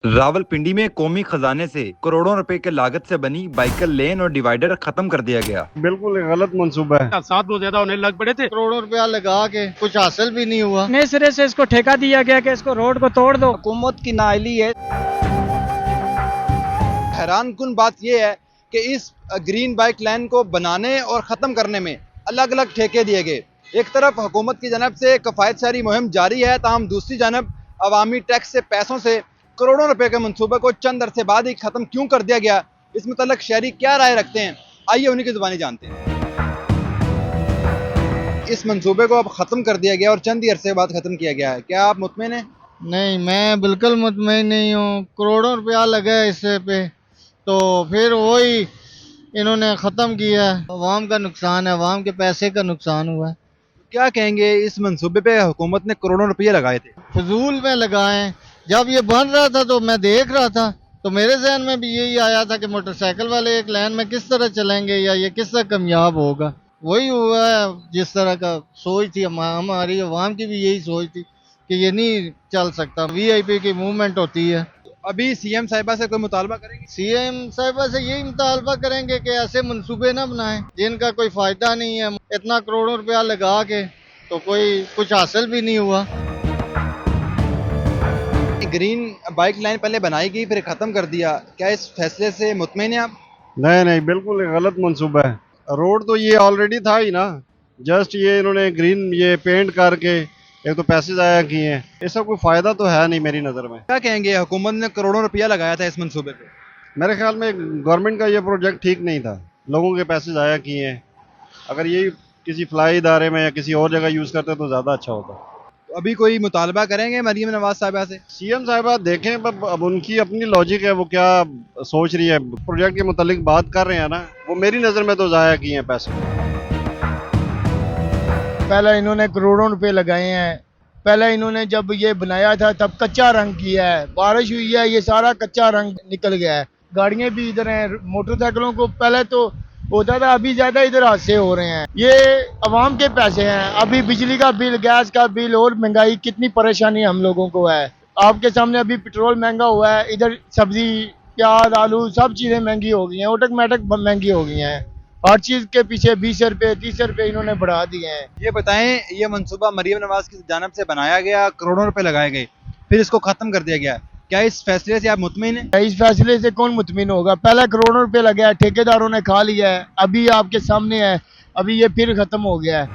रावलपिंडी में कौमी खजाने से करोड़ों रुपए के लागत से बनी बाइकर लेन और डिवाइडर खत्म कर दिया गया। बिल्कुल गलत मंसूबा है। हादसात बहुत ज्यादा होने लग पड़े थे। करोड़ों रुपया लगा के कुछ हासिल भी नहीं हुआ। नए सिरे से इसको ठेका दिया गया कि इसको रोड को तोड़ दो। हुकूमत की नाअहली है। हैरान कुन बात यह है कि इस ग्रीन बाइक लाइन को बनाने और ख़त्म करने में अलग अलग ठेके दिए गए। एक तरफ हुकूमत की जानब से कफ़ायतसारी मुहिम जारी है, ताहम दूसरी जानब अवामी टैक्स से पैसों से करोड़ों रुपए के मंसूबे को चंद अरसे बाद ही ख़त्म क्यों कर दिया गया, इस मुतल्लिक़ शहरी क्या राय रखते हैं, आइए उन्हीं की ज़ुबानी जानते हैं। इस मंसूबे को अब ख़त्म कर दिया गया और चंद ही अरसे बाद ख़त्म किया गया है, क्या आप मुतमईन हैं? नहीं, मैं बिल्कुल मुतमईन नहीं हूँ। करोड़ों रुपया लगा है इससे पे, तो फिर वही इन्होंने ख़त्म किया। अवाम का नुकसान है, अवाम के पैसे का नुकसान हुआ है। क्या कहेंगे, इस मंसूबे पे हुकूमत ने करोड़ों रुपये लगाए थे, फजूल में लगाए। जब ये बन रहा था तो मैं देख रहा था, तो मेरे जहन में भी यही आया था कि मोटरसाइकिल वाले एक लाइन में किस तरह चलेंगे या ये किस तरह कामयाब होगा। वही हुआ है जिस तरह का सोच थी हमारी अवाम की भी यही सोच थी कि ये नहीं चल सकता। VIP की मूवमेंट होती है। अभी CM साहिबा से कोई मुतालबा करेंगे? CM साहिबा से यही मुतालबा करेंगे कि ऐसे मंसूबे ना बनाएं जिनका कोई फायदा नहीं है। इतना करोड़ों रुपया लगा के तो कोई कुछ हासिल भी नहीं हुआ। ग्रीन बाइक लाइन पहले बनाई गई फिर ख़त्म कर दिया, क्या इस फैसले से मुतमईन हैं आप? नहीं, बिल्कुल गलत मंसूबा है। रोड तो ये ऑलरेडी था ही ना, जस्ट ये इन्होंने ग्रीन ये पेंट करके एक तो पैसे ज़ाया किए हैं, इसका कोई फ़ायदा तो है नहीं मेरी नज़र में। क्या कहेंगे, हुकूमत ने करोड़ों रुपया लगाया था इस मंसूबे पे, मेरे ख्याल में गवर्नमेंट का ये प्रोजेक्ट ठीक नहीं था, लोगों के पैसे ज़ाया किए हैं। अगर ये किसी फलाई इदारे में या किसी और जगह यूज़ करते तो ज़्यादा अच्छा होता। तो अभी कोई मुतालबा करेंगे मरियम नवाज साहिबा से? CM साहिबा देखें, अब उनकी अपनी लॉजिक है, वो क्या सोच रही है। प्रोजेक्ट के मुतालिक बात कर रहे हैं ना, वो मेरी नज़र में तो ज़ाया किए हैं पैसे। पहले इन्होंने करोड़ों रुपए लगाए हैं। पहले इन्होंने जब ये बनाया था तब कच्चा रंग किया है, बारिश हुई है ये सारा कच्चा रंग निकल गया है। गाड़ियां भी इधर हैं, मोटरसाइकिलों को पहले तो होता था, अभी ज्यादा इधर हादसे हो रहे हैं। ये अवाम के पैसे हैं। अभी बिजली का बिल, गैस का बिल और महंगाई, कितनी परेशानी हम लोगों को है। आपके सामने अभी पेट्रोल महंगा हुआ है, इधर सब्जी, प्याज, आलू सब चीजें महंगी हो गई हैं, ऑटोमेटिक महंगी हो गई हैं। हर चीज के पीछे 20 रुपए 30 रुपए इन्होंने बढ़ा दिए हैं। ये बताएं, ये मंसूबा मरियम नवाज की जानब से बनाया गया, करोड़ों रुपए लगाए गए, फिर इसको ख़त्म कर दिया गया, क्या इस फैसले से आप मुतमईन हैं? इस फैसले से कौन मुतमिन होगा? पहले करोड़ों रुपए लगे हैं, ठेकेदारों ने खा लिया है, अभी आपके सामने है, अभी ये फिर खत्म हो गया है।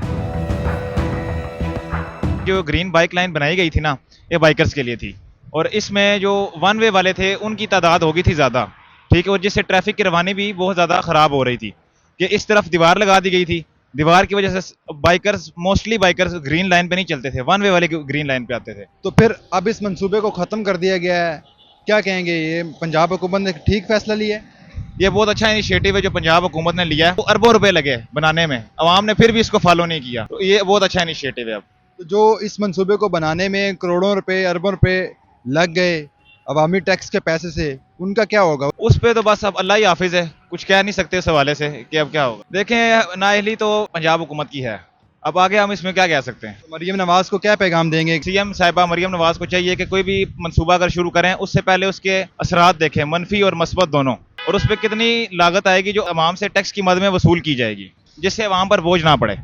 जो ग्रीन बाइक लाइन बनाई गई थी ना, ये बाइकर्स के लिए थी, और इसमें जो वन वे वाले थे उनकी तादाद हो गई थी ज़्यादा, ठीक है, और जिससे ट्रैफिक की रवानी भी बहुत ज़्यादा ख़राब हो रही थी कि इस तरफ दीवार लगा दी गई थी। दीवार की वजह से मोस्टली बाइकर्स ग्रीन लाइन पे नहीं चलते थे, वन वे वाले ग्रीन लाइन पे आते थे। तो फिर अब इस मंसूबे को ख़त्म कर दिया गया है, क्या कहेंगे, ये पंजाब हुकूमत ने ठीक फैसला लिया है? ये बहुत अच्छा इनिशिएटिव है जो पंजाब हुकूमत ने लिया है। तो अरबों रुपए लगे बनाने में, अवाम ने फिर भी इसको फॉलो नहीं किया, तो ये बहुत अच्छा इनिशिएटिव है। अब तो जो इस मंसूबे को बनाने में करोड़ों रुपए, अरबों रुपए लग गए अवामी टैक्स के पैसे से, उनका क्या होगा? उस पे तो बस अब अल्लाह ही हाफिज है, कुछ कह नहीं सकते इस हवाले से कि अब क्या होगा। देखें, नाअहली तो पंजाब हुकूमत की है, अब आगे हम इसमें क्या कह सकते हैं। तो मरियम नवाज को क्या पैगाम देंगे? CM साहिबा मरियम नवाज को चाहिए कि कोई भी मंसूबा अगर शुरू करें उससे पहले उसके असरात देखें, मनफी और मस्बत दोनों, और उस पर कितनी लागत आएगी जो अवाम से टैक्स की मद में वसूल की जाएगी, जिससे अवाम पर बोझ ना पड़े।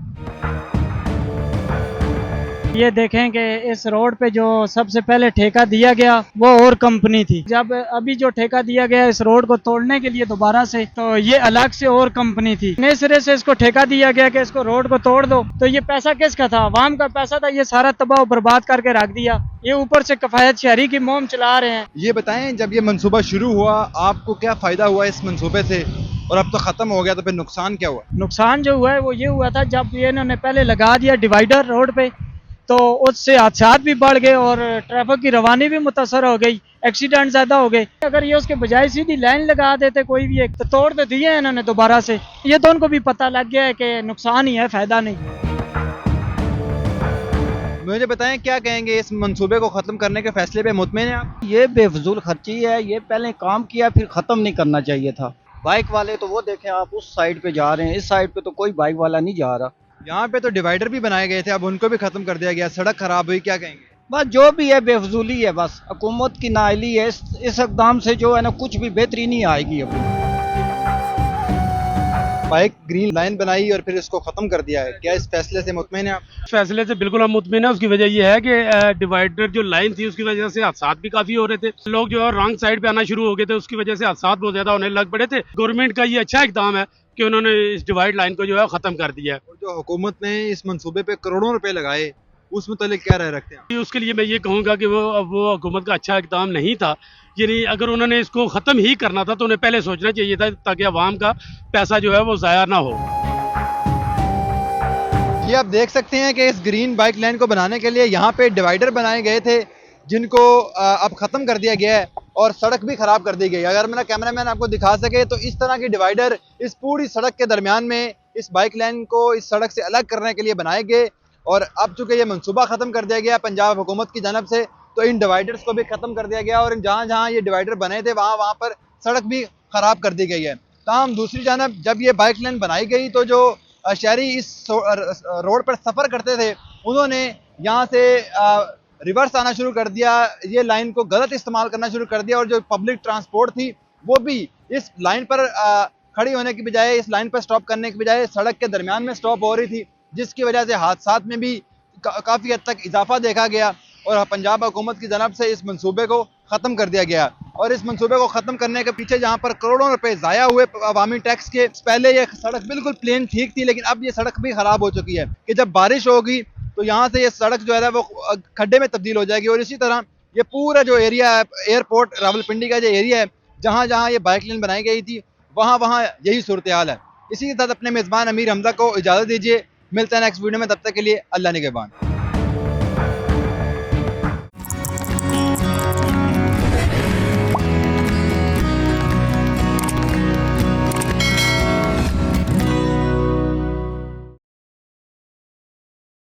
ये देखें कि इस रोड पे जो सबसे पहले ठेका दिया गया वो और कंपनी थी। जब अभी जो ठेका दिया गया इस रोड को तोड़ने के लिए दोबारा से, तो ये अलग से और कंपनी थी। नए सिरे से इसको ठेका दिया गया कि इसको रोड को तोड़ दो, तो ये पैसा किसका था? अवाम का पैसा था। ये सारा तबाह बर्बाद करके रख दिया। ये ऊपर से कफायत शहरी की मुहिम चला रहे हैं। ये बताएं, जब ये मंसूबा शुरू हुआ आपको क्या फ़ायदा हुआ इस मंसूबे से, और अब तो ख़त्म हो गया, तो फिर नुकसान क्या हुआ? नुकसान जो हुआ है वो ये हुआ था, जब ये इन्होंने पहले लगा दिया डिवाइडर रोड पे, तो उससे हादसात भी बढ़ गए और ट्रैफिक की रवानी भी मुतासर हो गई, एक्सीडेंट ज़्यादा हो गए। अगर ये उसके बजाय सीधी लाइन लगा देते कोई भी एक, तो तोड़ तो दिए हैं इन्होंने दोबारा से। ये तो उनको भी पता लग गया है कि नुकसान ही है, फ़ायदा नहीं। मुझे बताएं, क्या कहेंगे, इस मंसूबे को ख़त्म करने के फैसले पे मुतमईन हैं आप? ये बेफजूल खर्ची है, ये पहले काम किया फिर ख़त्म नहीं करना चाहिए था। बाइक वाले तो वो देखें, आप उस साइड पे जा रहे हैं, इस साइड पे तो कोई बाइक वाला नहीं जा रहा। यहाँ पे तो डिवाइडर भी बनाए गए थे, अब उनको भी ख़त्म कर दिया गया, सड़क ख़राब हुई, क्या कहेंगे? बस जो भी है बेफजूली है, बस हुकूमत की नाअहली है। इस इक़दाम से जो है ना कुछ भी बेहतरी नहीं आएगी। अब बाइक ग्रीन लाइन बनाई और फिर इसको खत्म कर दिया है, क्या इस फैसले से मुतमईन है आप? फैसले से बिल्कुल हम मुतमिन है। उसकी वजह यह है कि डिवाइडर जो लाइन थी उसकी वजह से हादसा भी काफी हो रहे थे। लोग जो है रॉन्ग साइड पे आना शुरू हो गए थे, उसकी वजह से हादसा बहुत ज्यादा होने लग पड़े थे। गवर्नमेंट का ये अच्छा इकदाम है कि उन्होंने इस डिवाइड लाइन को जो है खत्म कर दिया है। और जो हुकूमत ने इस मंसूबे पे करोड़ों रुपए लगाए, उस मुतालिक क्या राय रखते हैं? उसके लिए मैं ये कहूँगा कि वो हुकूमत का अच्छा इकदाम नहीं था। यानी अगर उन्होंने इसको ख़त्म ही करना था तो उन्हें पहले सोचना चाहिए था, ताकि अवाम का पैसा जो है वो ज़ाया ना हो। ये आप देख सकते हैं कि इस ग्रीन बाइक लाइन को बनाने के लिए यहाँ पे डिवाइडर बनाए गए थे, जिनको अब ख़त्म कर दिया गया है और सड़क भी ख़राब कर दी गई है। अगर मेरा कैमरामैन आपको दिखा सके तो इस तरह के डिवाइडर इस पूरी सड़क के दरमियान में इस बाइक लाइन को इस सड़क से अलग करने के लिए बनाए गए। और अब चूंकि ये मंसूबा ख़त्म कर दिया गया पंजाब हुकूमत की जानब से, तो इन डिवाइडर्स को भी ख़त्म कर दिया गया और जहाँ जहाँ ये डिवाइडर बने थे वहाँ पर सड़क भी ख़राब कर दी गई है। ताहम दूसरी जानब जब ये बाइक लाइन बनाई गई तो जो शहरी इस रोड पर सफ़र करते थे उन्होंने यहाँ से रिवर्स आना शुरू कर दिया, ये लाइन को गलत इस्तेमाल करना शुरू कर दिया। और जो पब्लिक ट्रांसपोर्ट थी वो भी इस लाइन पर खड़ी होने की बजाय, इस लाइन पर स्टॉप करने की बजाय सड़क के दरमियान में स्टॉप हो रही थी, जिसकी वजह से हादसात में भी काफ़ी हद तक इजाफा देखा गया। और पंजाब हुकूमत की जानब से इस मंसूबे को ख़त्म कर दिया गया। और इस मंसूबे को ख़त्म करने के पीछे जहाँ पर करोड़ों रुपए ज़ाया हुए अवामी टैक्स के, पहले ये सड़क बिल्कुल प्लेन ठीक थी, लेकिन अब ये सड़क भी ख़राब हो चुकी है कि जब बारिश होगी तो यहाँ से ये सड़क जो है वो खड्डे में तब्दील हो जाएगी। और इसी तरह ये पूरा जो एरिया है, एयरपोर्ट रावलपिंडी का जो एरिया है, जहाँ जहाँ ये बाइक लाइन बनाई गई थी वहाँ वहाँ यही सूरत हाल है। इसी के साथ अपने मेज़बान अमीर हमजा को इजाज़त दीजिए, मिलते हैं नेक्स्ट वीडियो में, तब तक के लिए अल्लाह निगहबान।